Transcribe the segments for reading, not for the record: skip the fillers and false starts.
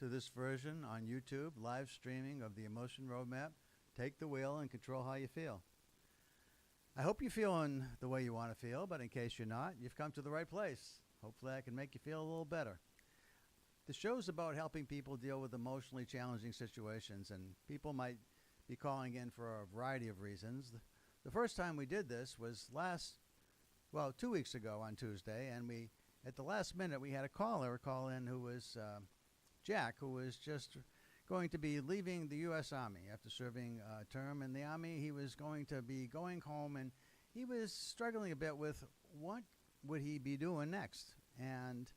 to this version on YouTube, live streaming of the Emotion Roadmap. Take the wheel and control how you feel. I hope you're feeling the way you want to feel, but in case you're not, you've come to the right place. Hopefully I can make you feel a little better. The show's about helping people deal with emotionally challenging situations, and people might be calling in for a variety of reasons. The first time we did this was 2 weeks ago on Tuesday, and at the last minute, we had a caller call in who was Jack, who was just going to be leaving the U.S. Army after serving a term in the Army. He was going to be going home, and he was struggling a bit with what would he be doing next. And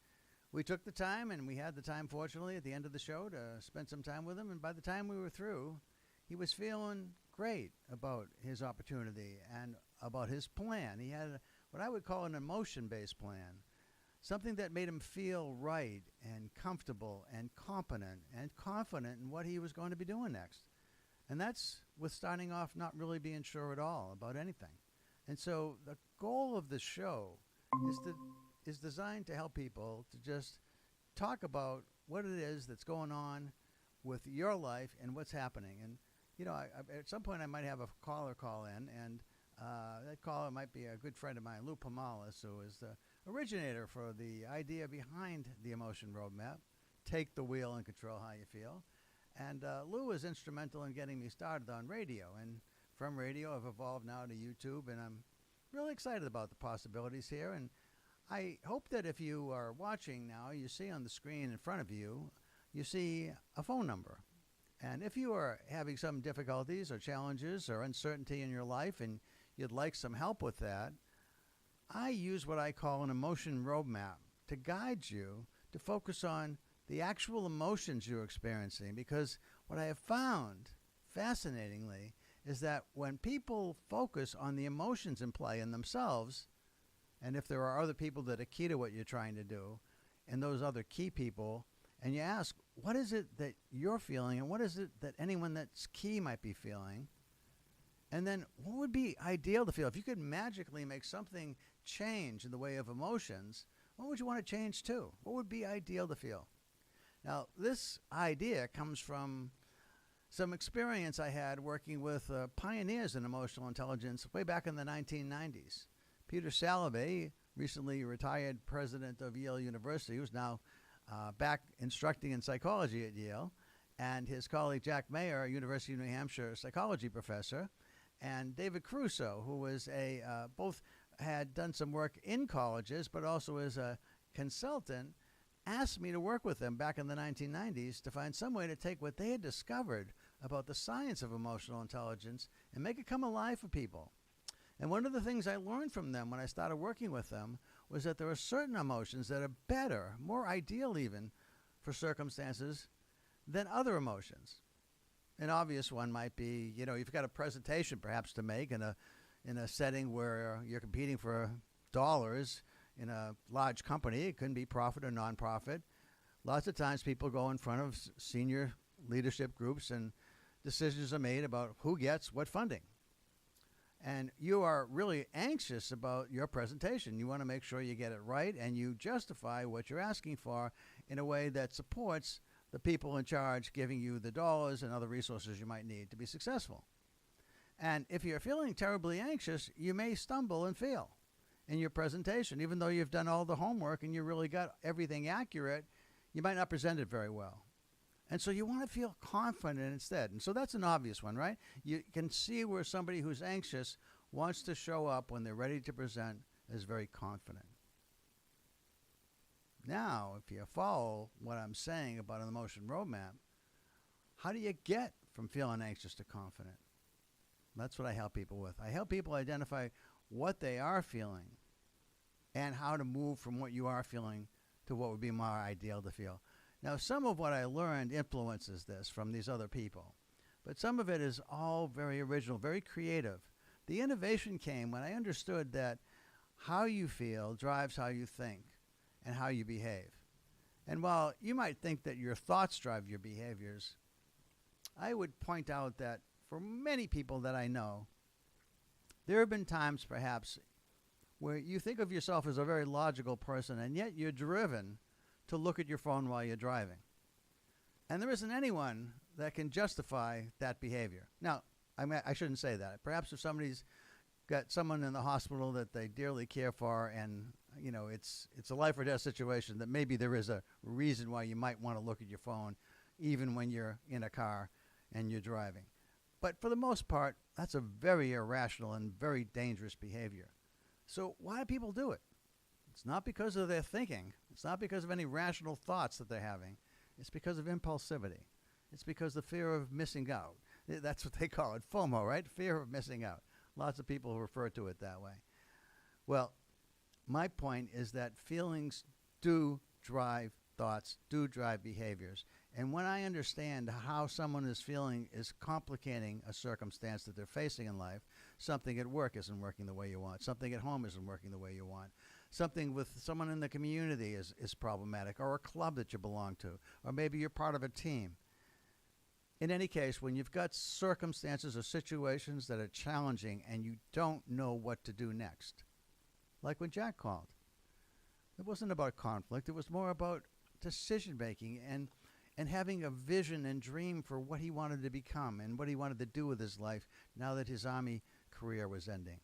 we took the time, and we had the time, fortunately, at the end of the show to spend some time with him. And by the time we were through, he was feeling great about his opportunity and about his plan. He had what I would call an emotion-based plan. Something that made him feel right and comfortable and competent and confident in what he was going to be doing next. And that's with starting off not really being sure at all about anything. And so the goal of the show is designed to help people to just talk about what it is that's going on with your life and what's happening. And, at some point I might have a caller call in, and that caller might be a good friend of mine, Lou Pomalis, who is the originator for the idea behind the Emotion Roadmap. Take the wheel and control how you feel. And Lou was instrumental in getting me started on radio. And from radio, I've evolved now to YouTube, and I'm really excited about the possibilities here. And I hope that if you are watching now, you see on the screen in front of you, you see a phone number. And if you are having some difficulties or challenges or uncertainty in your life and you'd like some help with that, I use what I call an emotion roadmap to guide you to focus on the actual emotions you're experiencing. Because what I have found, fascinatingly, is that when people focus on the emotions in play in themselves, and if there are other people that are key to what you're trying to do, and those other key people, and you ask, what is it that you're feeling, and what is it that anyone that's key might be feeling? And then what would be ideal to feel? If you could magically make something change in the way of emotions, what would you want to change to? What would be ideal to feel? Now, this idea comes from some experience I had working with pioneers in emotional intelligence way back in the 1990s. Peter Salovey, recently retired president of Yale University, who's now back instructing in psychology at Yale, and his colleague Jack Mayer, University of New Hampshire psychology professor, and David Caruso, who was both had done some work in colleges, but also as a consultant, asked me to work with them back in the 1990s to find some way to take what they had discovered about the science of emotional intelligence and make it come alive for people. And one of the things I learned from them when I started working with them was that there are certain emotions that are better, more ideal even, for circumstances than other emotions. An obvious one might be, you've got a presentation perhaps to make in a setting where you're competing for dollars in a large company. It can be profit or nonprofit. Lots of times people go in front of senior leadership groups and decisions are made about who gets what funding. And you are really anxious about your presentation. You want to make sure you get it right and you justify what you're asking for in a way that supports the people in charge giving you the dollars and other resources you might need to be successful. And if you're feeling terribly anxious, you may stumble and fail in your presentation. Even though you've done all the homework and you really got everything accurate, you might not present it very well. And so you want to feel confident instead. And so that's an obvious one, right? You can see where somebody who's anxious wants to show up when they're ready to present as very confident. Now, if you follow what I'm saying about an emotion roadmap, how do you get from feeling anxious to confident? That's what I help people with. I help people identify what they are feeling and how to move from what you are feeling to what would be more ideal to feel. Now, some of what I learned influences this from these other people, but some of it is all very original, very creative. The innovation came when I understood that how you feel drives how you think and how you behave. And while you might think that your thoughts drive your behaviors, I would point out that for many people that I know, there have been times perhaps where you think of yourself as a very logical person, and yet you're driven to look at your phone while you're driving. And there isn't anyone that can justify that behavior. Now, I shouldn't say that. Perhaps if somebody's got someone in the hospital that they dearly care for, and it's a life or death situation, that maybe there is a reason why you might want to look at your phone even when you're in a car and you're driving. But for the most part, that's a very irrational and very dangerous behavior. So why do people do it? It's not because of their thinking. It's not because of any rational thoughts that they're having. It's because of impulsivity. It's because of the fear of missing out. That's what they call it, FOMO, right? Fear of missing out. Lots of people refer to it that way. Well, my point is that feelings do drive thoughts, do drive behaviors. And when I understand how someone is feeling is complicating a circumstance that they're facing in life, something at work isn't working the way you want, something at home isn't working the way you want, something with someone in the community is problematic, or a club that you belong to, or maybe you're part of a team. In any case, when you've got circumstances or situations that are challenging and you don't know what to do next, like when Jack called, it wasn't about conflict. It was more about decision making and having a vision and dream for what he wanted to become and what he wanted to do with his life now that his Army career was ending.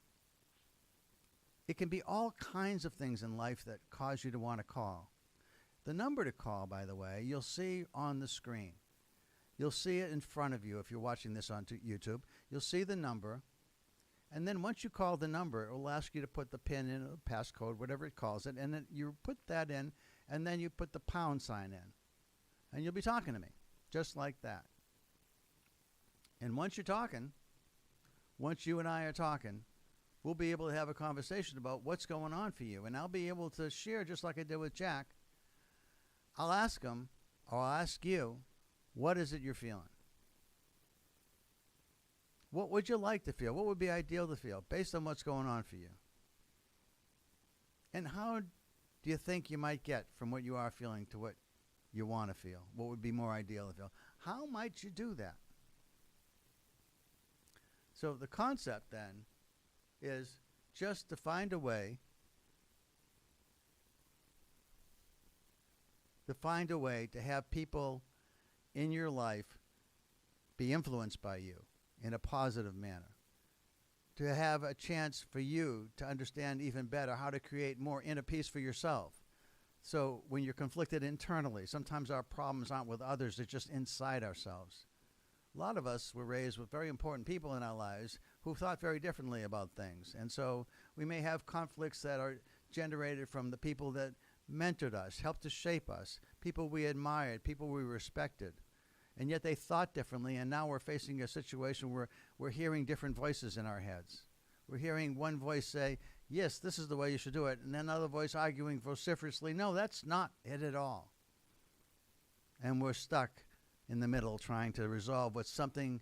It can be all kinds of things in life that cause you to want to call. The number to call, by the way, you'll see on the screen. You'll see it in front of you if you're watching this on YouTube. You'll see the number. And then once you call the number, it will ask you to put the PIN in, or passcode, whatever it calls it. And then you put that in, and then you put the pound sign in. And you'll be talking to me, just like that. And once you're talking, once you and I are talking, we'll be able to have a conversation about what's going on for you. And I'll be able to share, just like I did with Jack. I'll ask him, or I'll ask you, what is it you're feeling? What would you like to feel? What would be ideal to feel based on what's going on for you? And how do you think you might get from what you are feeling to what you want to feel? What would be more ideal to feel? How might you do that? So the concept then is just to find a way to have people in your life be influenced by you in a positive manner, to have a chance for you to understand even better how to create more inner peace for yourself. So when you're conflicted internally, sometimes our problems aren't with others, they're just inside ourselves. A lot of us were raised with very important people in our lives who thought very differently about things. And so we may have conflicts that are generated from the people that mentored us, helped to shape us, people we admired, people we respected. And yet they thought differently, and now we're facing a situation where we're hearing different voices in our heads. We're hearing one voice say, yes, this is the way you should do it, and then another voice arguing vociferously, no, that's not it at all. And we're stuck in the middle trying to resolve what's something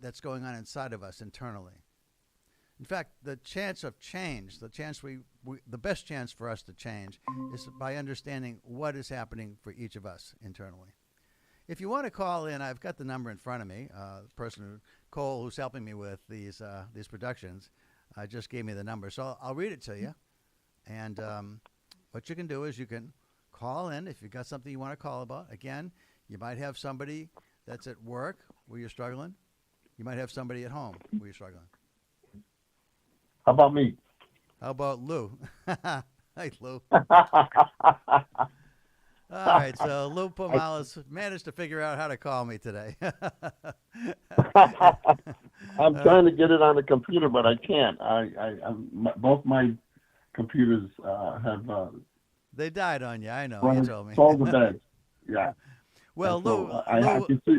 that's going on inside of us internally. In fact, the chance of change, the best chance for us to change is by understanding what is happening for each of us internally. If you want to call in, I've got the number in front of me. The person, Cole, who's helping me with these productions, just gave me the number. So I'll read it to you. And what you can do is you can call in if you've got something you want to call about. Again, you might have somebody that's at work where you're struggling. You might have somebody at home where you're struggling. How about me? How about Lou? Hi, Lou. All right, so Lou Pomales managed to figure out how to call me today. I'm trying to get it on the computer, but I can't. Both my computers have they died on you. I know. You told me. sold the bed. Yeah. Well, So Lou, I can see.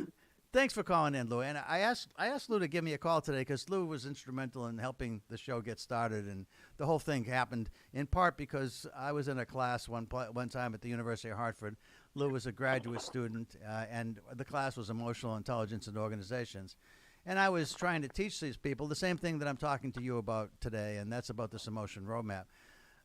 thanks for calling in, Lou. And I asked Lou to give me a call today because Lou was instrumental in helping the show get started, and the whole thing happened in part because I was in a class one time at the University of Hartford. Lou was a graduate student, and the class was Emotional Intelligence and Organizations. And I was trying to teach these people the same thing that I'm talking to you about today, and that's about this emotion roadmap.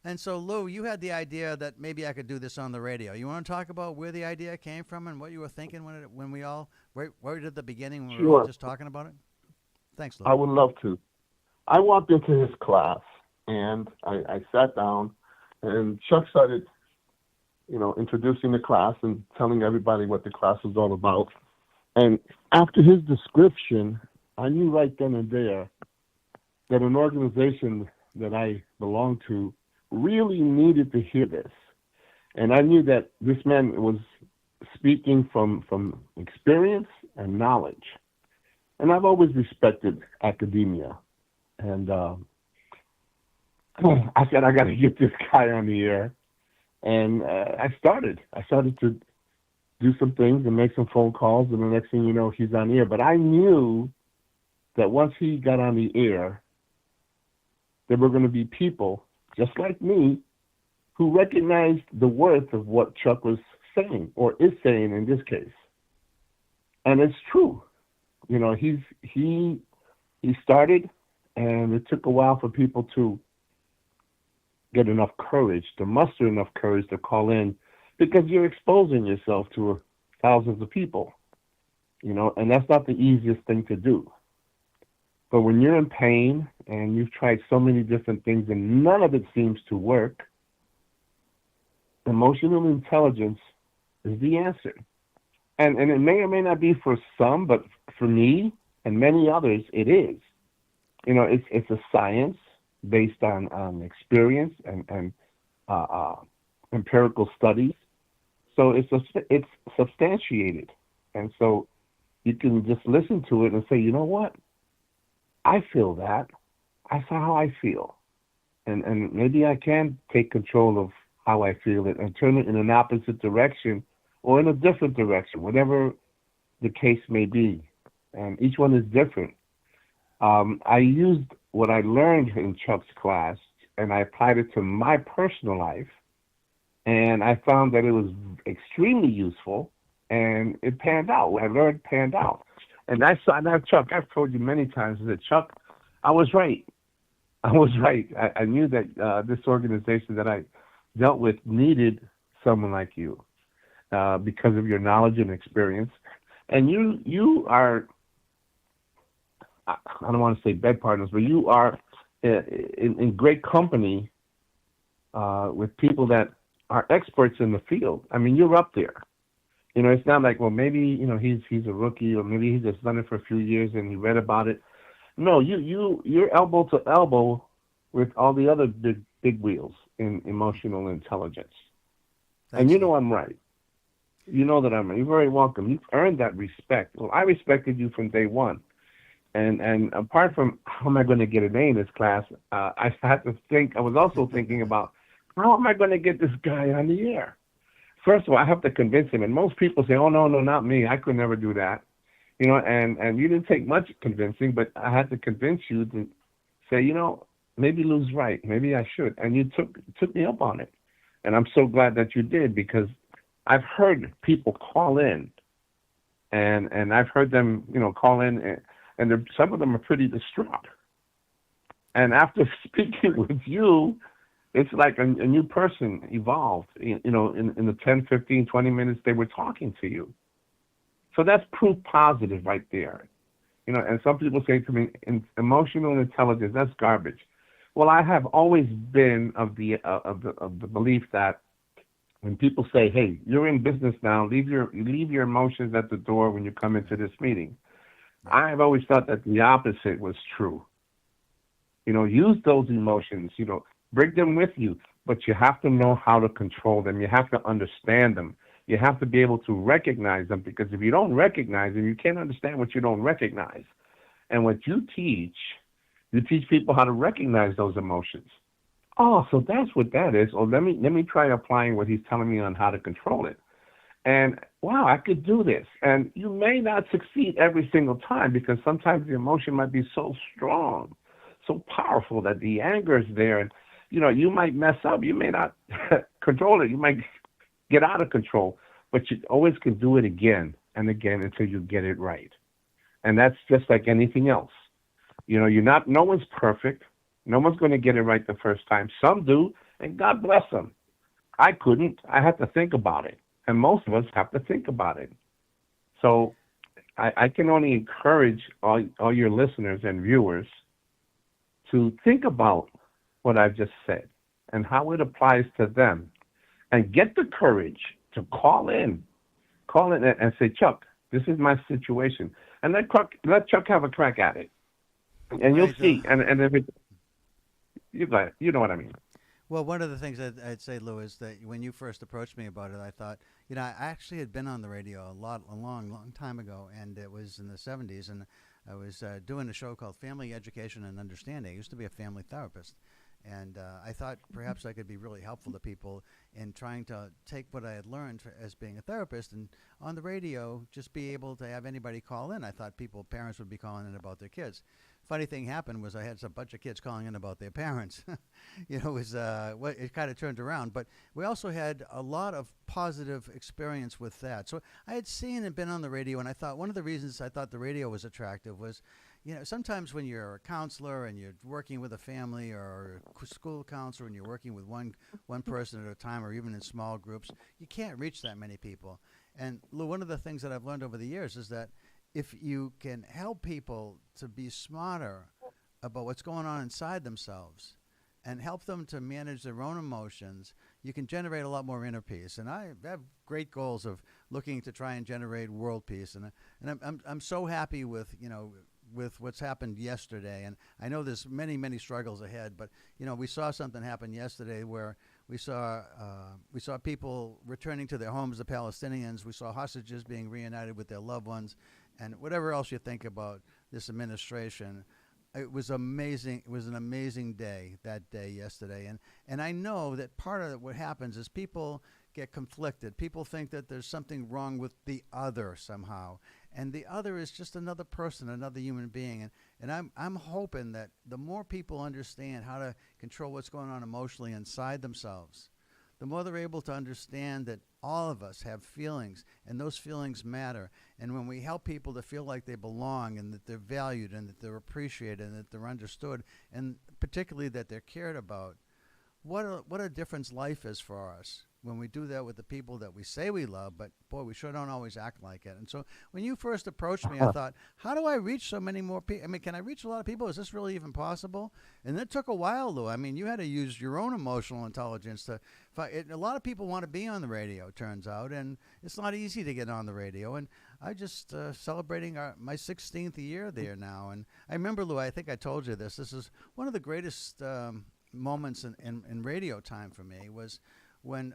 And so, Lou, you had the idea that maybe I could do this on the radio. You want to talk about where the idea came from and what you were thinking when we all, right at the beginning, when we were all just talking about it? Thanks, Lou. I would love to. I walked into his class, and I sat down, and Chuck started introducing the class and telling everybody what the class was all about. And after his description, I knew right then and there that an organization that I belonged to really needed to hear this. And I knew that this man was speaking from experience and knowledge. And I've always respected academia. And I said, I got to get this guy on the air. And I started to do some things and make some phone calls. And the next thing you know, he's on the air. But I knew that once he got on the air, there were going to be people just like me who recognized the worth of what Chuck was saying, or is saying in this case. And it's true. He started, and it took a while for people to get enough courage, to muster enough courage to call in, because you're exposing yourself to thousands of people, and that's not the easiest thing to do. But when you're in pain and you've tried so many different things and none of it seems to work, emotional intelligence is the answer. And it may or may not be for some, but for me and many others, it is. It's a science based on experience and empirical studies. So it's substantiated. And so you can just listen to it and say, you know what? I feel that. That's how I feel. And maybe I can take control of how I feel it and turn it in an opposite direction or in a different direction, whatever the case may be. And each one is different. I used what I learned in Chuck's class and I applied it to my personal life. And I found that it was extremely useful and it panned out. What I learned panned out. And Chuck, I've told you many times that Chuck, I was right. I knew that this organization that I dealt with needed someone like you because of your knowledge and experience. And you are, I don't want to say bed partners, but you are in great company with people that are experts in the field. I mean, you're up there. It's not like, well, maybe, he's a rookie or maybe he's just done it for a few years and he read about it. No, you're elbow to elbow with all the other big wheels in emotional intelligence. Thanks. And I'm right. You know that I'm right. You're very welcome. You've earned that respect. Well, I respected you from day one. And apart from how am I going to get an A in this class, I had to think, I was also thinking about how am I going to get this guy on the air? First of all, I have to convince him. And most people say, oh, no, not me. I could never do that. And you didn't take much convincing, but I had to convince you to say, maybe Lou's right. Maybe I should. And you took me up on it. And I'm so glad that you did, because I've heard people call in and I've heard them, call in and some of them are pretty distraught. And after speaking with you, it's like a new person evolved, in the 10, 15, 20 minutes they were talking to you. So that's proof positive right there. And some people say to me, emotional intelligence, that's garbage. Well, I have always been of the belief that when people say, hey, you're in business now, leave your emotions at the door when you come into this meeting. I've always thought that the opposite was true. Use those emotions, bring them with you, but you have to know how to control them. You have to understand them. You have to be able to recognize them, because if you don't recognize them, you can't understand what you don't recognize. And what you teach people how to recognize those emotions. Oh, so that's what that is. Or let me try applying what he's telling me on how to control it. And wow, I could do this. And you may not succeed every single time, because sometimes the emotion might be so strong, so powerful that the anger is there, and you might mess up. You may not control it. You might get out of control, but you always can do it again and again until you get it right. And that's just like anything else. No one's perfect. No one's going to get it right the first time. Some do, and God bless them. I couldn't. I had to think about it. And most of us have to think about it. So I can only encourage all your listeners and viewers to think about what I've just said and how it applies to them. and get the courage to call in and say, Chuck, this is my situation, and let Chuck have a crack at it, and you'll Right. see. And if it, you know what I mean. Well, one of the things I'd say, Lou, is that when you first approached me about it, I thought, I actually had been on the radio a long time ago, and it was in the 70s, and I was doing a show called Family Education and Understanding. I used to be a family therapist, and I thought perhaps I could be really helpful to people in trying to take what I had learned as being a therapist and on the radio just be able to have anybody call in. I thought parents would be calling in about their kids. Funny thing happened was I had a bunch of kids calling in about their parents. It was it kind of turned around, but we also had a lot of positive experience with that. So I had seen and been on the radio, and I thought one of the reasons I thought the radio was attractive was, sometimes when you're a counselor and you're working with a family or a school counselor and you're working with one person at a time or even in small groups, you can't reach that many people. And Lou, one of the things that I've learned over the years is that if you can help people to be smarter about what's going on inside themselves and help them to manage their own emotions, you can generate a lot more inner peace. And I have great goals of looking to try and generate world peace. And I'm so happy with with what's happened yesterday. And I know there's many struggles ahead, but we saw something happen yesterday where we saw people returning to their homes, the Palestinians. We saw hostages being reunited with their loved ones, and whatever else you think about this administration. It was amazing. It was an amazing day, that day yesterday. And I know that part of what happens is people get conflicted. People think that there's something wrong with the other somehow. And the other is just another person, another human being. And I'm hoping that the more people understand how to control what's going on emotionally inside themselves, the more they're able to understand that all of us have feelings, and those feelings matter. And when we help people to feel like they belong and that they're valued and that they're appreciated and that they're understood, and particularly that they're cared about, what a difference life is for us when we do that with the people that we say we love, but boy, we sure don't always act like it. And so when you first approached me, I thought, how do I reach so many more people? I mean, can I reach a lot of people? Is this really even possible? And it took a while, Lou. I mean, you had to use your own emotional intelligence to find. A lot of people want to be on the radio, turns out, and it's not easy to get on the radio. And I just celebrating my 16th year there now. And I remember, Lou, I think I told you this. This is one of the greatest moments in radio time for me was when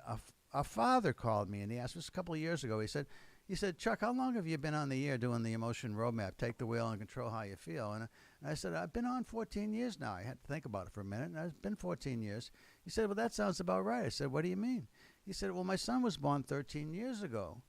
a father called me, and he asked us a couple of years ago. He said, Chuck, how long have you been on the air doing the Emotion Roadmap, Take the Wheel and Control How You Feel? And I said, I've been on 14 years now. I had to think about it for a minute, and it's been 14 years. He said, well, that sounds about right. I said, what do you mean? He said, well, my son was born 13 years ago,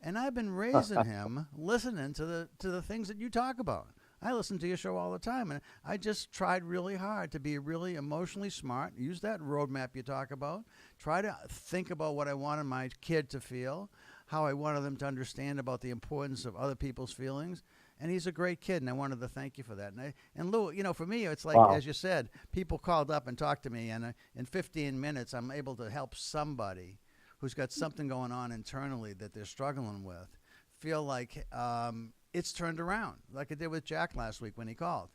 and I've been raising him listening to the things that you talk about. I listen to your show all the time, and I just tried really hard to be really emotionally smart, use that roadmap you talk about, try to think about what I wanted my kid to feel, how I wanted them to understand about the importance of other people's feelings. And he's a great kid, and I wanted to thank you for that. And Lou, for me, it's like, Wow. as you said, people called up and talked to me, and in 15 minutes, I'm able to help somebody who's got something going on internally that they're struggling with feel like it's turned around, like it did with Jack last week when he called.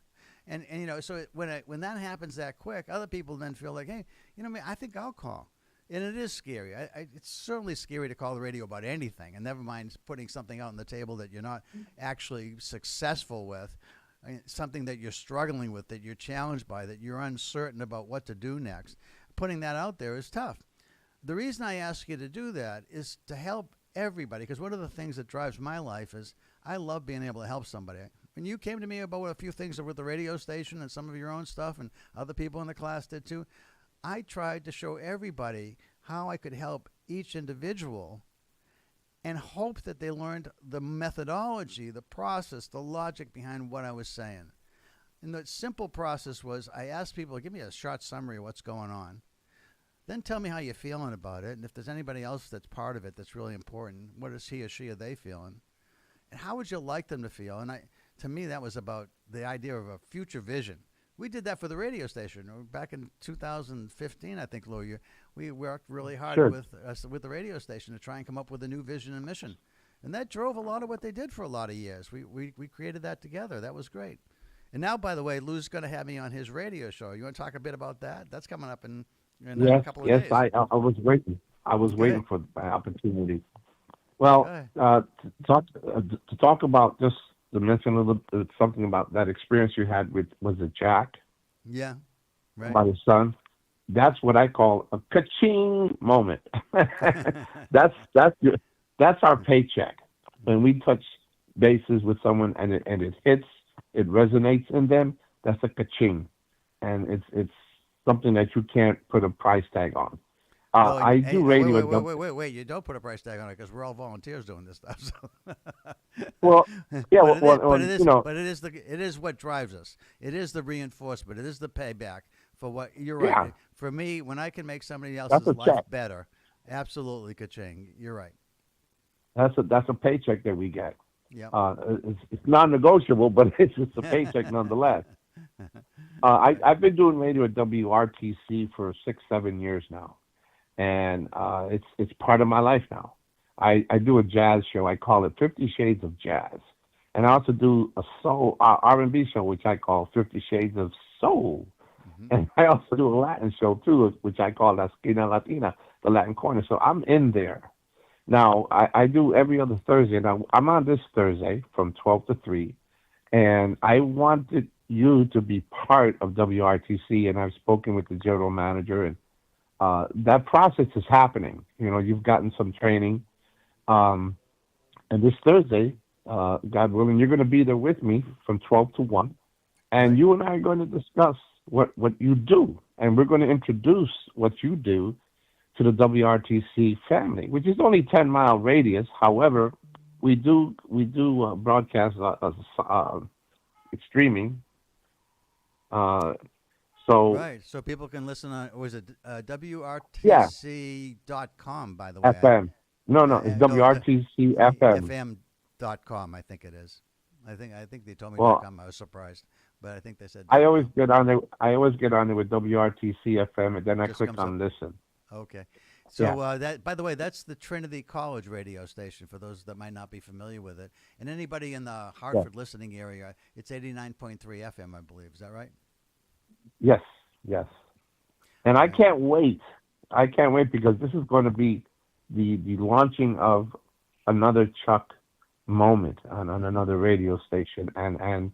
And so when that happens that quick, other people then feel like, hey, I think I'll call. And it is scary. It's certainly scary to call the radio about anything, and never mind putting something out on the table that you're not actually successful with, something that you're struggling with, that you're challenged by, that you're uncertain about what to do next. Putting that out there is tough. The reason I ask you to do that is to help everybody, because one of the things that drives my life is I love being able to help somebody. When you came to me about a few things with the radio station and some of your own stuff, and other people in the class did too, I tried to show everybody how I could help each individual and hope that they learned the methodology, the process, the logic behind what I was saying. And the simple process was I asked people, give me a short summary of what's going on. Then tell me how you're feeling about it. And if there's anybody else that's part of it that's really important, what is he or she or they feeling? And how would you like them to feel? And to me, that was about the idea of a future vision. We did that for the radio station back in 2015, I think, Lou. We worked really hard Sure. with the radio station to try and come up with a new vision and mission. And that drove a lot of what they did for a lot of years. We created that together. That was great. And now, by the way, Lou's going to have me on his radio show. You want to talk a bit about that? That's coming up in a Yes, couple of yes, days. I was waiting. I was Okay. waiting for my opportunity. Well, Okay. to talk about just to mention a little something about that experience you had with was it Jack Yeah. Right. about his son. That's what I call a ka-ching moment. That's your, that's our paycheck when we touch bases with someone and it hits, it resonates in them. That's a ka-ching, and it's something that you can't put a price tag on. Well, I do wait, radio. wait, wait, wait, wait, wait. You don't put a price tag on it because we're all volunteers doing this stuff. So, Well, yeah, but it is, you know, it is what drives us. It is the reinforcement. It is the payback for what you're right. yeah, For me, when I can make somebody that's else's a life check. better, absolutely, ka-ching. You're right. That's a paycheck that we get. Yep. It's non-negotiable, but it's just a paycheck nonetheless. I've been doing radio at WRTC for 6 7 years now, and it's part of my life now. I do a jazz show. I call it 50 Shades of Jazz, and I also do a soul R&B show, which I call 50 Shades of Soul. Hmm. And I also do a Latin show too, which I call La Esquina Latina, the Latin corner. So I'm in there. Now I do every other Thursday. Now I'm on this Thursday from 12 to 3, and I wanted you to be part of WRTC, and I've spoken with the general manager, and that process is happening. You know, you've gotten some training, um, and this Thursday, God willing, you're going to be there with me from 12 to 1, and Right. you and I are going to discuss what you do, and we're going to introduce what you do to the WRTC family, which is only 10 mile radius. However, we do broadcast streaming. Uh, so Right. So people can listen on, was it yeah, WRTC.com, by the way? FM. No, no, it's No, WRTC FM. FM.com, I think it is. I think they told me Well, .com. I was surprised, but I think they said I always .com. get on there. I always get on there with WRTC FM, and then I Just click comes up. on listen. Okay. Yeah, So that, by the way, that's the Trinity College radio station for those that might not be familiar with it. And anybody in the yeah, Hartford listening area, it's 89.3 FM, I believe. Is that right? yes, yes. And I Right. can't wait. I can't wait because this is going to be the launching of another Chuck moment on another radio station, and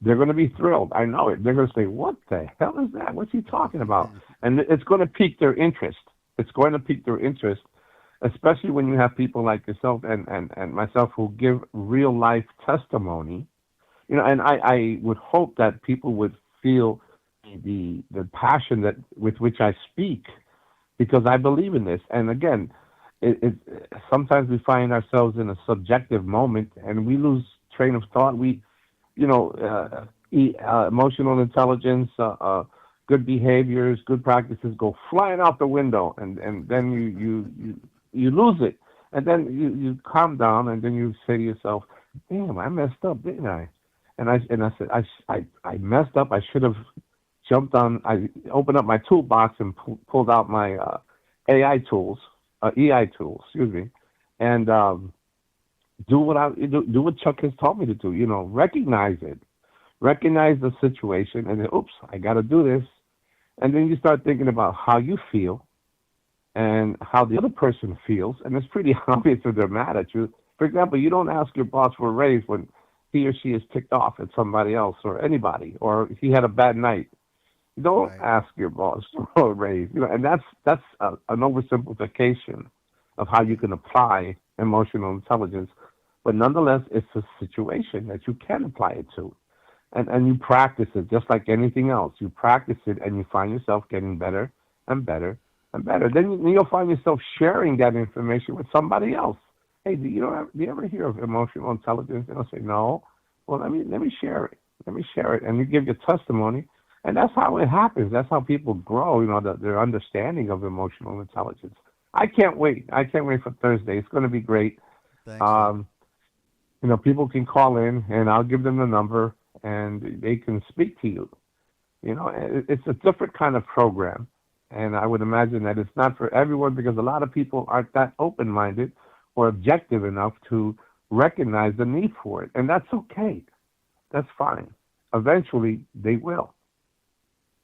they're going to be thrilled. I know it. They're going to say, "What the hell is that? What's he talking about?" And it's going to pique their interest. It's going to pique their interest, especially when you have people like yourself and myself who give real life testimony. You know, and I would hope that people would feel the passion that with which I speak because I believe in this. And again, it sometimes we find ourselves in a subjective moment and we lose train of thought. We, you know, emotional intelligence, good behaviors, good practices go flying out the window, and then you lose it, and then you calm down, and then you say to yourself, "Damn, I messed up, didn't I?" And I said, I messed up. I should have jumped on. I opened up my toolbox and pulled out my AI tools, EI tools, excuse me, and do what Chuck has taught me to do. You know, recognize it, recognize the situation, and then, oops, I got to do this. And then you start thinking about how you feel and how the other person feels, and it's pretty obvious if they're mad at you. For example, you don't ask your boss for a raise when he or she is ticked off at somebody else or anybody, or he had a bad night. You don't Right. ask your boss for a raise, you know, and that's an oversimplification of how you can apply emotional intelligence. But nonetheless, it's a situation that you can apply it to, and you practice it just like anything else. You practice it, and you find yourself getting better and better and better. Then you'll find yourself sharing that information with somebody else. Hey, do you ever hear of emotional intelligence? And I'll say no. Well, let me share it. Let me share it, and you give your testimony, and that's how it happens. That's how people grow. You know, their understanding of emotional intelligence. I can't wait. I can't wait for Thursday. It's going to be great. Thanks, Lee. Um, you know, people can call in, and I'll give them the number, and they can speak to you. You know, it's a different kind of program, and I would imagine that it's not for everyone because a lot of people aren't that open-minded or objective enough to recognize the need for it, and that's okay. That's fine. Eventually, they will.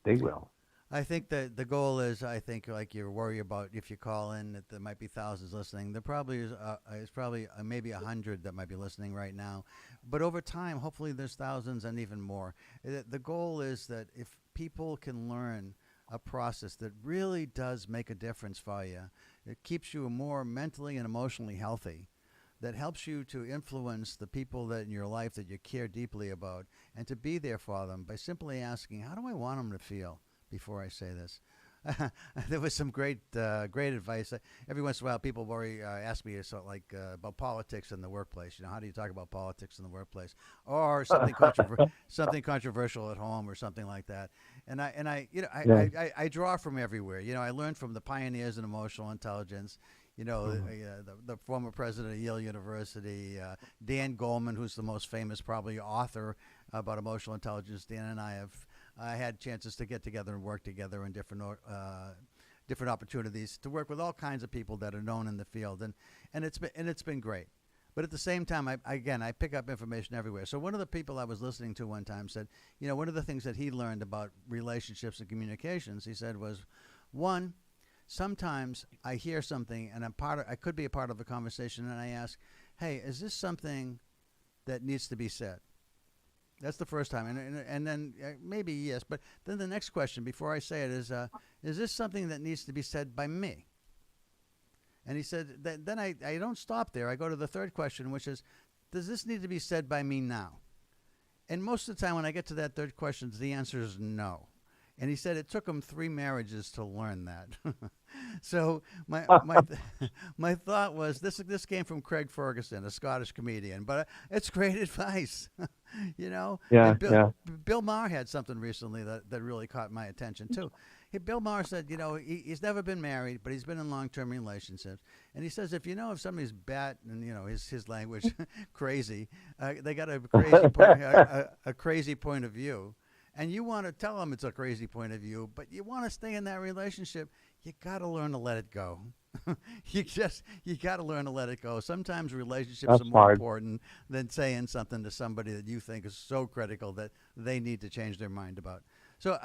They will. I think that the goal is, I think, like you're worried about if you call in that there might be thousands listening. There probably is probably maybe 100 that might be listening right now, but over time, hopefully, there's thousands and even more. The goal is that if people can learn a process that really does make a difference for you, it keeps you more mentally and emotionally healthy. That helps you to influence the people that in your life that you care deeply about, and to be there for them by simply asking, "How do I want them to feel?" Before I say this. There was some great advice. Every once in a while, people worry, ask me about politics in the workplace. How do you talk about politics in the workplace, or something something controversial at home, or something like that? And Yeah. I draw from everywhere. I learned from the pioneers in emotional intelligence. Mhm. The former president of Yale University, Dan Goleman, who's the most famous probably author about emotional intelligence. Dan and I have had chances to get together and work together in different opportunities to work with all kinds of people that are known in the field, and it's been great. But at the same time, I pick up information everywhere. So one of the people I was listening to one time said, one of the things that he learned about relationships and communications, he said, was one. Sometimes I hear something and I could be a part of a conversation, and I ask, "Hey, is this something that needs to be said?" That's the first time, and then maybe yes, but then the next question before I say it is this something that needs to be said by me? And he said that then I don't stop there. I go to the third question, which is, does this need to be said by me now? And most of the time when I get to that third question, the answer is no. And he said it took him 3 marriages to learn that. So my thought was this came from Craig Ferguson, a Scottish comedian, but it's great advice, Yeah. And Yeah. Bill Maher had something recently that really caught my attention too. Bill Maher said, he's never been married, but he's been in long-term relationships, and he says if somebody's bat and his language crazy, they got a crazy point, a crazy point of view. And you want to tell them it's a crazy point of view, but you want to stay in that relationship, you got to learn to let it go. you got to learn to let it go. Sometimes relationships are That's more hard. important than saying something to somebody that you think is so critical that they need to change their mind about. So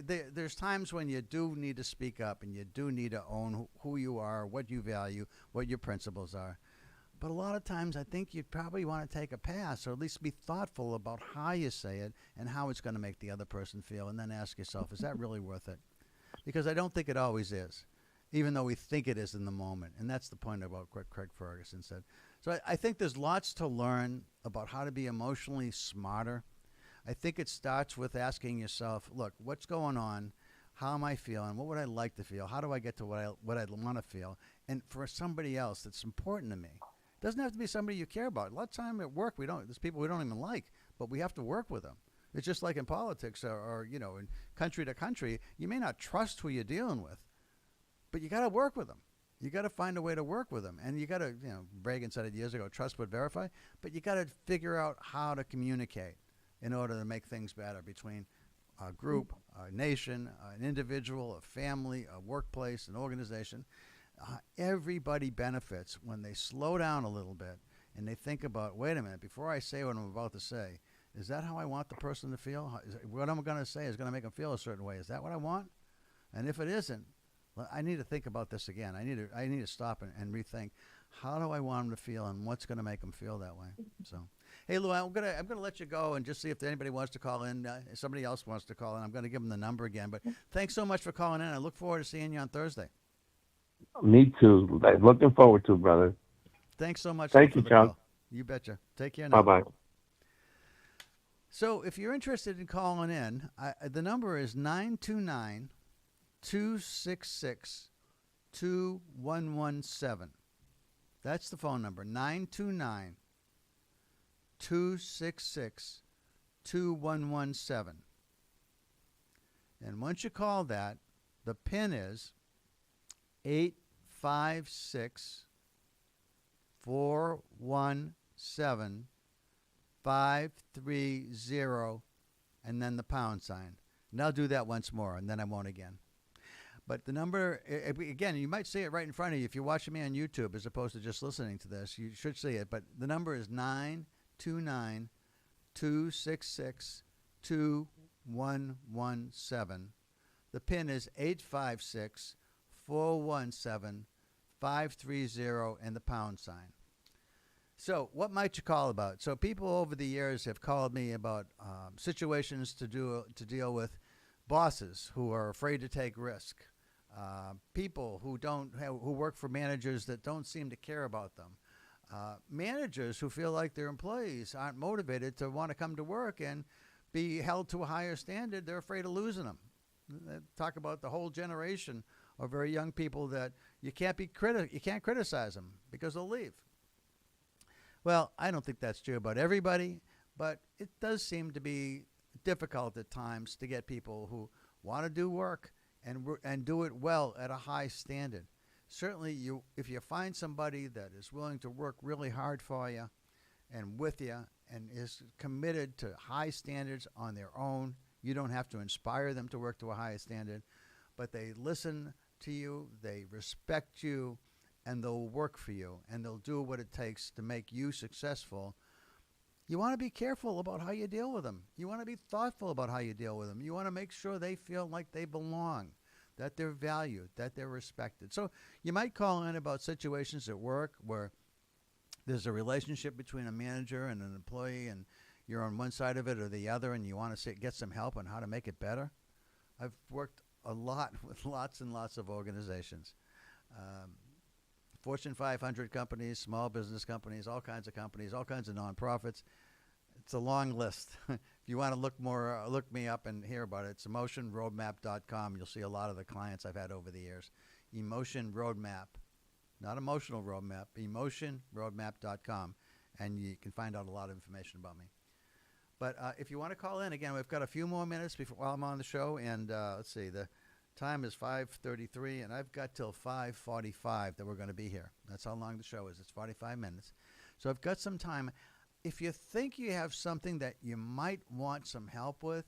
there's times when you do need to speak up and you do need to own who you are, what you value, what your principles are. But a lot of times, I think you probably want to take a pass, or at least be thoughtful about how you say it and how it's going to make the other person feel, and then ask yourself, is that really worth it? Because I don't think it always is, even though we think it is in the moment. And that's the point about what Craig Ferguson said. So I think there's lots to learn about how to be emotionally smarter. I think it starts with asking yourself, look, what's going on? How am I feeling? What would I like to feel? How do I get to what I want to feel? And for somebody else that's important to me. Doesn't have to be somebody you care about. A lot of time at work, there's people we don't even like, but we have to work with them. It's just like in politics or in country to country. You may not trust who you're dealing with, but you got to work with them. You got to find a way to work with them. And you got to, Reagan said it years ago, trust but verify, but you got to figure out how to communicate in order to make things better between a group, a nation, an individual, a family, a workplace, an organization. Everybody benefits when they slow down a little bit and they think about, wait a minute, before I say what I'm about to say, is that how I want the person to feel? What I'm going to say is going to make them feel a certain way. Is that what I want? And if it isn't, I need to think about this again. I need to stop and rethink. How do I want them to feel, and what's going to make them feel that way? So, hey Lou, I'm gonna let you go and just see if anybody wants to call in. If somebody else wants to call in, I'm going to give them the number again. But thanks so much for calling in. I look forward to seeing you on Thursday. Me too. Looking forward to it, brother. Thanks so much, Lou, Thank for you, the Chuck. call. You betcha. Take care Bye now. bye. So if you're interested in calling in, the number is 929 266 2117. That's the phone number, 929 266 2117. And once you call that, the PIN is 856 417 530, and then the pound sign. And I'll do that once more, and then I won't again. But the number, again, you might see it right in front of you if you're watching me on YouTube as opposed to just listening to this. You should see it. But the number is 929 266 2117. The PIN is 856-417-530 and the pound sign. So what might you call about? So people over the years have called me about situations to deal with bosses who are afraid to take risk, people who work for managers that don't seem to care about them, managers who feel like their employees aren't motivated to want to come to work and be held to a higher standard. They're afraid of losing them. They talk about the whole generation of very young people that you can't criticize them because they'll leave. Well, I don't think that's true about everybody, but it does seem to be difficult at times to get people who want to do work and do it well at a high standard. Certainly, if you find somebody that is willing to work really hard for you and with you and is committed to high standards on their own, you don't have to inspire them to work to a high standard, but they listen to you, they respect you, and they'll work for you, and they'll do what it takes to make you successful. You want to be careful about how you deal with them. You want to be thoughtful about how you deal with them. You want to make sure they feel like they belong, that they're valued, that they're respected. So you might call in about situations at work where there's a relationship between a manager and an employee, and you're on one side of it or the other, and you want to get some help on how to make it better. I've worked a lot with lots and lots of organizations. Fortune 500 companies, small business companies, all kinds of nonprofits. It's a long list. If you want to look me up and hear about it, it's emotionroadmap.com. You'll see a lot of the clients I've had over the years. Emotion Roadmap, not Emotional Roadmap, emotionroadmap.com, and you can find out a lot of information about me. But if you want to call in, again, we've got a few more minutes while I'm on the show, and let's see, the time is 5:33, and I've got till 5:45 that we're going to be here. That's how long the show is. It's 45 minutes. So I've got some time. If you think you have something that you might want some help with,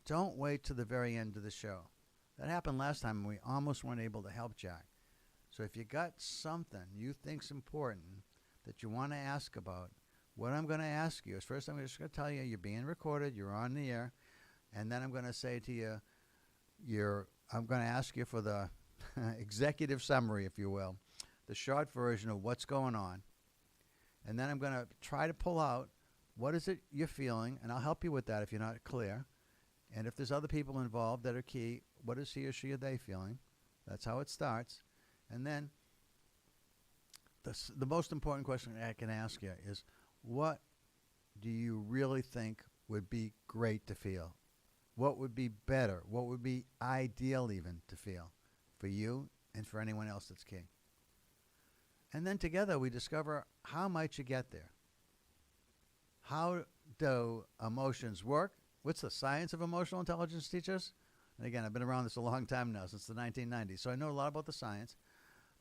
don't wait to the very end of the show. That happened last time, and we almost weren't able to help Jack. So if you got something you think's important that you want to ask about, what I'm going to ask you is, first I'm just going to tell you you're being recorded, you're on the air, and then I'm going to say to you, I'm going to ask you for the executive summary, if you will, the short version of what's going on. And then I'm going to try to pull out what is it you're feeling, and I'll help you with that if you're not clear. And if there's other people involved that are key, what is he or she or they feeling? That's how it starts. And then the most important question I can ask you is, what do you really think would be great to feel? What would be better? What would be ideal even to feel for you and for anyone else that's key? And then together we discover, how might you get there? How do emotions work? What's the science of emotional intelligence teach us? And again, I've been around this a long time now, since the 1990s, so I know a lot about the science.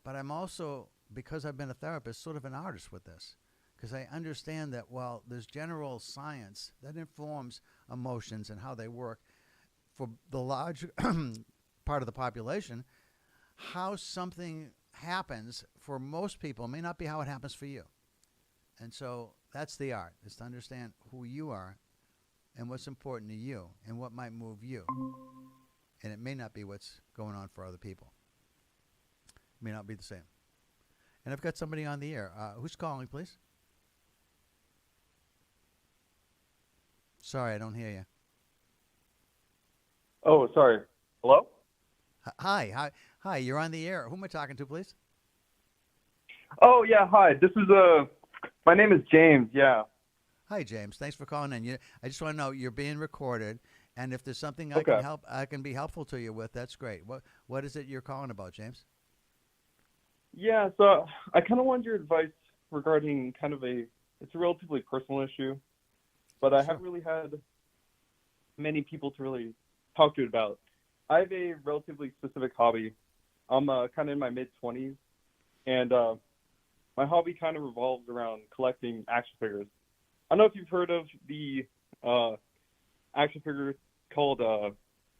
But I'm also, because I've been a therapist, sort of an artist with this. Because I understand that while there's general science that informs emotions and how they work for the large part of the population, how something happens for most people may not be how it happens for you. And so that's the art, is to understand who you are and what's important to you and what might move you. And it may not be what's going on for other people. It may not be the same. And I've got somebody on the air. Who's calling, please? Sorry, I don't hear you. Oh, sorry. Hello? Hi. You're on the air. Who am I talking to, please? Oh, yeah. Hi. This is my name is James. Yeah. Hi, James. Thanks for calling in. I just want to know, you're being recorded, and if there's something Okay. I can be helpful to you with, that's great. What is it you're calling about, James? Yeah. So I kind of wanted your advice regarding it's a relatively personal issue, but I haven't really had many people to really talk to it about. I have a relatively specific hobby. I'm kind of in my mid-20s, and my hobby kind of revolves around collecting action figures. I don't know if you've heard of the action figures called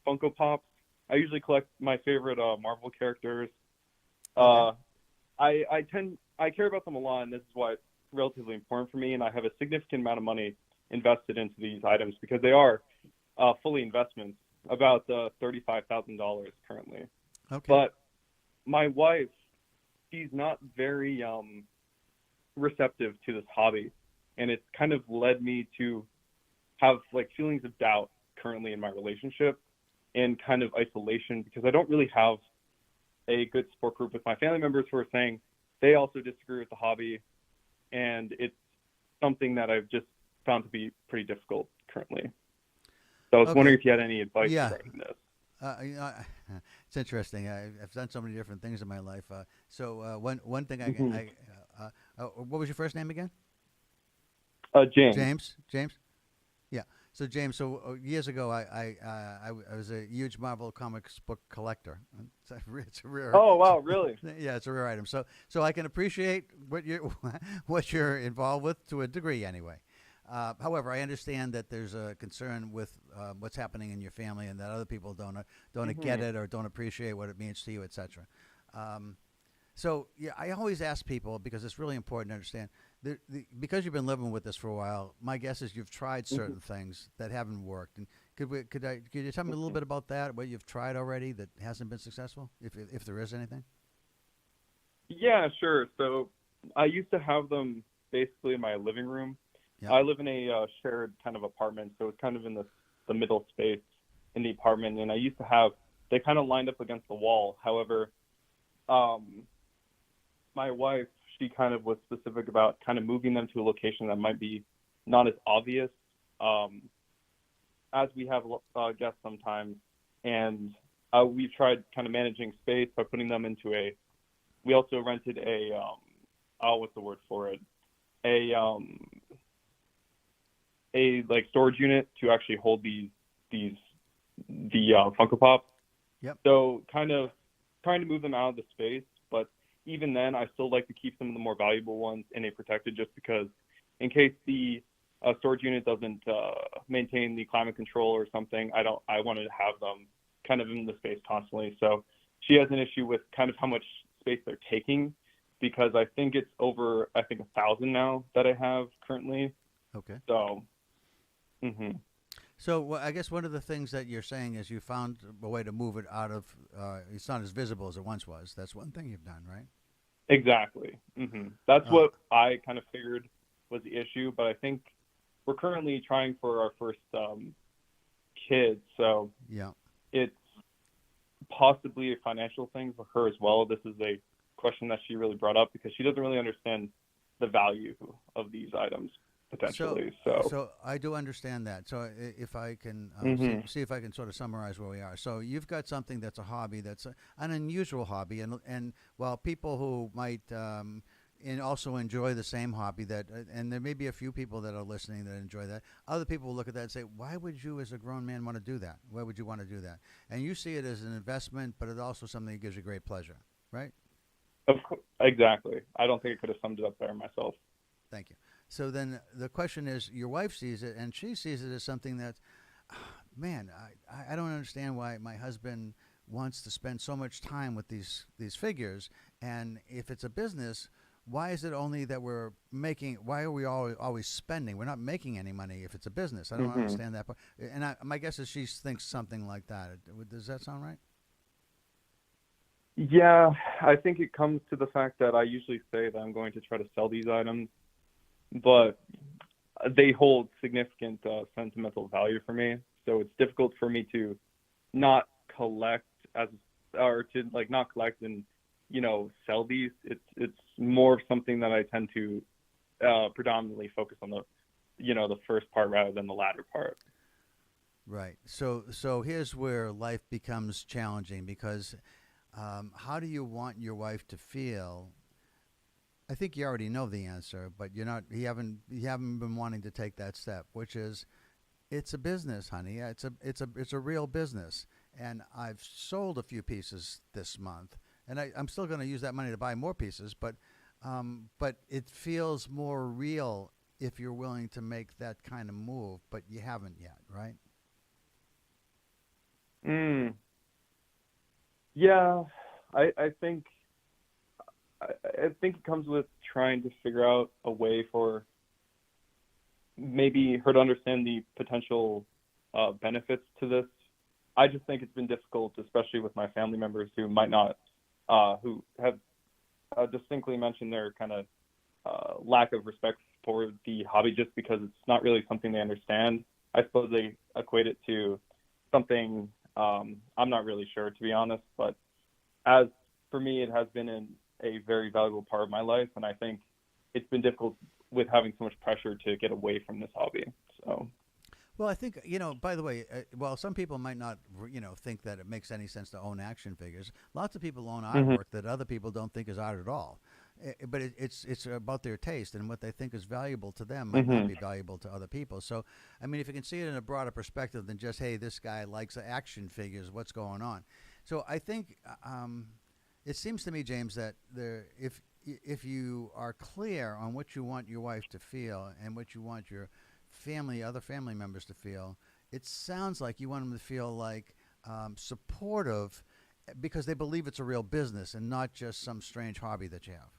Funko Pops. I usually collect my favorite Marvel characters. Okay. I care about them a lot, and this is why it's relatively important for me, and I have a significant amount of money invested into these items because they are fully investments. about $35,000 currently. Okay. But my wife, she's not very receptive to this hobby, and it's kind of led me to have like feelings of doubt currently in my relationship and kind of isolation, because I don't really have a good support group with my family members who are saying they also disagree with the hobby, and it's something that I've just found to be pretty difficult currently. So I was Okay. wondering if you had any advice Yeah. regarding this. It's interesting. I've done so many different things in my life. One thing Hmm. what was your first name again? James. James. James. Yeah. So James. So years ago, I was a huge Marvel Comics book collector. It's a rare. Oh, wow, really? Yeah, it's a rare item. So I can appreciate what you what you're involved with to a degree, anyway. However, I understand that there's a concern with what's happening in your family, and that other people don't get Hmm. it or don't appreciate what it means to you, etc. Um, so yeah, I always ask people, because it's really important to understand because you've been living with this for a while. My guess is you've tried Hmm. certain things that haven't worked. And could you tell me a little bit about that? What you've tried already that hasn't been successful, if there is anything? Yeah, sure. So I used to have them basically in my living room. Yeah. I live in a shared kind of apartment, so it's kind of in the middle space in the apartment, and I used to have they kind of lined up against the wall. However, um, my wife, she kind of was specific about kind of moving them to a location that might be not as obvious, um, as we have guests sometimes, and we've tried kind of managing space by putting them into a. We also rented a what's the word for it? A like storage unit to actually hold these the Funko Pops. Yep. So kind of trying to move them out of the space, but even then, I still like to keep some of the more valuable ones in a protected, just because in case the storage unit doesn't maintain the climate control or something, I wanted to have them kind of in the space constantly. So she has an issue with kind of how much space they're taking, because I think it's over 1,000 now that I have currently. Okay. So. Hmm. So I guess one of the things that you're saying is you found a way to move it out of. It's not as visible as it once was. That's one thing you've done, right? Exactly. That's Uh, what I kind of figured was the issue, but I think we're currently trying for our first kid, so yeah. it's possibly a financial thing for her as well. This is a question that she really brought up because she doesn't really understand the value of these items potentially. So. So I do understand that. So if I can Hmm. see if I can sort of summarize where we are. So you've got something that's a hobby, that's an unusual hobby, and while people who might and also enjoy the same hobby and there may be a few people that are listening that enjoy that. Other people will look at that and say, "Why would you, as a grown man, want to do that? Why would you want to do that?" And you see it as an investment, but it's also something that gives you great pleasure, right? Of course, exactly. I don't think I could have summed it up better myself. Thank you. So then the question is, your wife sees it, and she sees it as something that, man, I don't understand why my husband wants to spend so much time with these figures, and if it's a business, why is it only that we're making? Why are we always spending? We're not making any money if it's a business. I don't Hmm. understand that part. And my guess is she thinks something like that. Does that sound right? Yeah, I think it comes to the fact that I usually say that I'm going to try to sell these items, but they hold significant sentimental value for me. So it's difficult for me to not collect as or to like not collect and sell these. It's more of something that I tend to predominantly focus on the first part rather than the latter part. Right. So here's where life becomes challenging because how do you want your wife to feel? I think you already know the answer, but you're not. You haven't been wanting to take that step, which is it's a business, honey. It's a real business, and I've sold a few pieces this month, and I'm still going to use that money to buy more pieces, but it feels more real if you're willing to make that kind of move, but you haven't yet, right? Mm, yeah, I think I think it comes with trying to figure out a way for maybe her to understand the potential benefits to this I just think it's been difficult, especially with my family members who might not, who have distinctly mentioned their kind of lack of respect for the hobby just because it's not really something they understand. I suppose they equate it to something I'm not really sure, to be honest. But as for me, it has been a very valuable part of my life, and I think it's been difficult with having so much pressure to get away from this hobby. So. Well, I think, by the way, while some people might not, think that it makes any sense to own action figures, lots of people own artwork that other people don't think is art at all. But it's about their taste, and what they think is valuable to them might not be valuable to other people. So, I mean, if you can see it in a broader perspective than just, hey, this guy likes action figures, what's going on? So I think it seems to me, James, that if you are clear on what you want your wife to feel and what you want your other family members to feel, it sounds like you want them to feel like supportive because they believe it's a real business and not just some strange hobby that you have.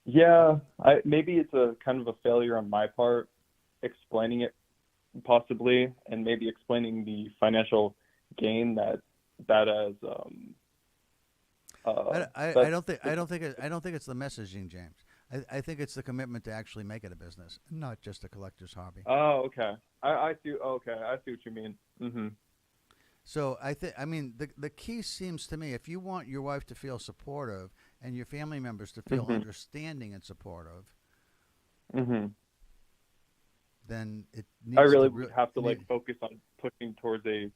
Yeah, maybe it's a kind of a failure on my part explaining it possibly, and maybe explaining the financial gain that as I don't think it's the messaging, James. I think it's the commitment to actually make it a business, not just a collector's hobby. Oh, okay. I see. Okay, I see what you mean. So the key seems to me, if you want your wife to feel supportive and your family members to feel understanding and supportive, then it needs I really to would have to focus on pushing towards a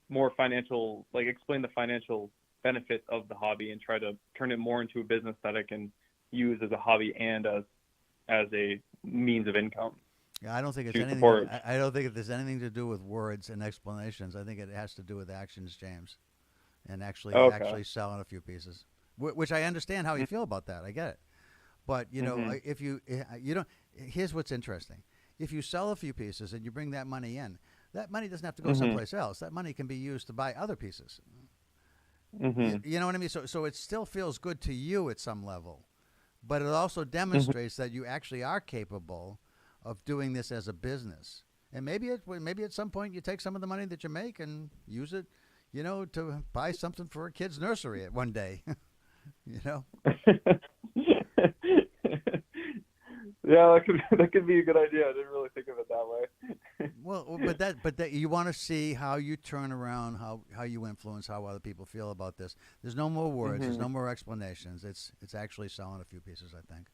more financial, explain the financial benefit of the hobby and try to turn it more into a business that I can use as a hobby and as a means of income. Yeah, I don't think it's anything. I don't think there's anything to do with words and explanations. I think it has to do with actions, James, and actually selling a few pieces. Which I understand how you feel about that. I get it, but if you don't, here's what's interesting: if you sell a few pieces and you bring that money in, that money doesn't have to go someplace else. That money can be used to buy other pieces. You know what I mean? So it still feels good to you at some level, but it also demonstrates that you actually are capable of doing this as a business. And maybe at some point you take some of the money that you make and use it, to buy something for a kid's nursery at one day. Yeah, that could be a good idea. I didn't really think of it that way. Well, but that you want to see how you turn around, how you influence how other people feel about this. There's no more words. There's no more explanations. It's actually selling a few pieces, I think.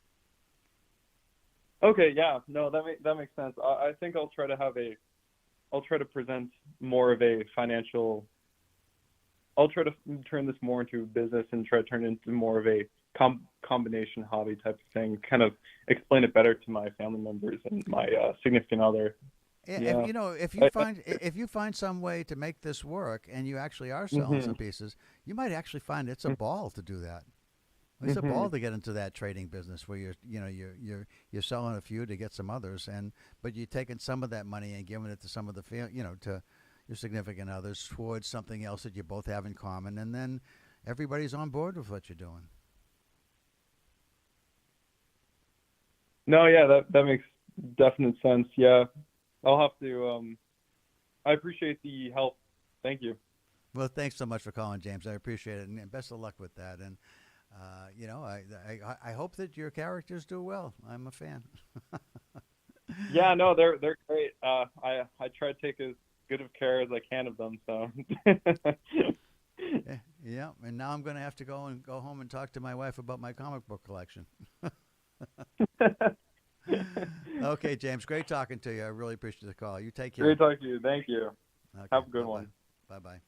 Okay, yeah, no, that makes sense. I think I'll try to present more of a financial. I'll try to turn this more into a business and try to turn it into more of a combination hobby type of thing. Kind of explain it better to my family members and my significant other. Yeah. If you find some way to make this work and you actually are selling some pieces, you might actually find it's a ball to do that. It's a ball to get into that trading business where you're selling a few to get some others, but you're taking some of that money and giving it to some of the to your significant others towards something else that you both have in common, and then everybody's on board with what you're doing. No, yeah, that makes definite sense. Yeah, I'll have to. I appreciate the help. Thank you. Well, thanks so much for calling, James. I appreciate it, and best of luck with that. And I hope that your characters do well. I'm a fan. Yeah, no, they're great. I try to take as good of care as I can of them. So. Yeah, and now I'm going to have to go home and talk to my wife about my comic book collection. Okay, James, great talking to you. I really appreciate the call. You take care. Great talking to you. Thank you. Okay, have a good one. Bye-bye.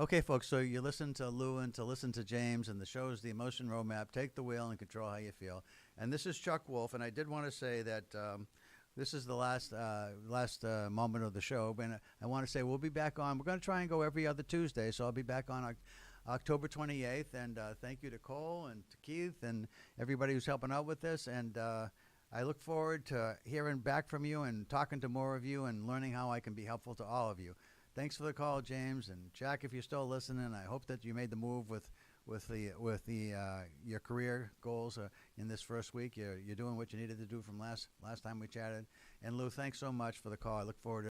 Okay, folks, so you listen to Lewin, to listen to James, and the show is The Emotion Roadmap. Take the wheel and control how you feel. And this is Chuck Wolf, and I did want to say that this is the last moment of the show. And I want to say we'll be back on. We're going to try and go every other Tuesday, so I'll be back on October 28th. And thank you to Cole and to Keith and everybody who's helping out with this. And I look forward to hearing back from you and talking to more of you and learning how I can be helpful to all of you. Thanks for the call, James, and Jack. If you're still listening, I hope that you made the move with your career goals in this first week. You're doing what you needed to do from last time we chatted. And Lou, thanks so much for the call. I look forward to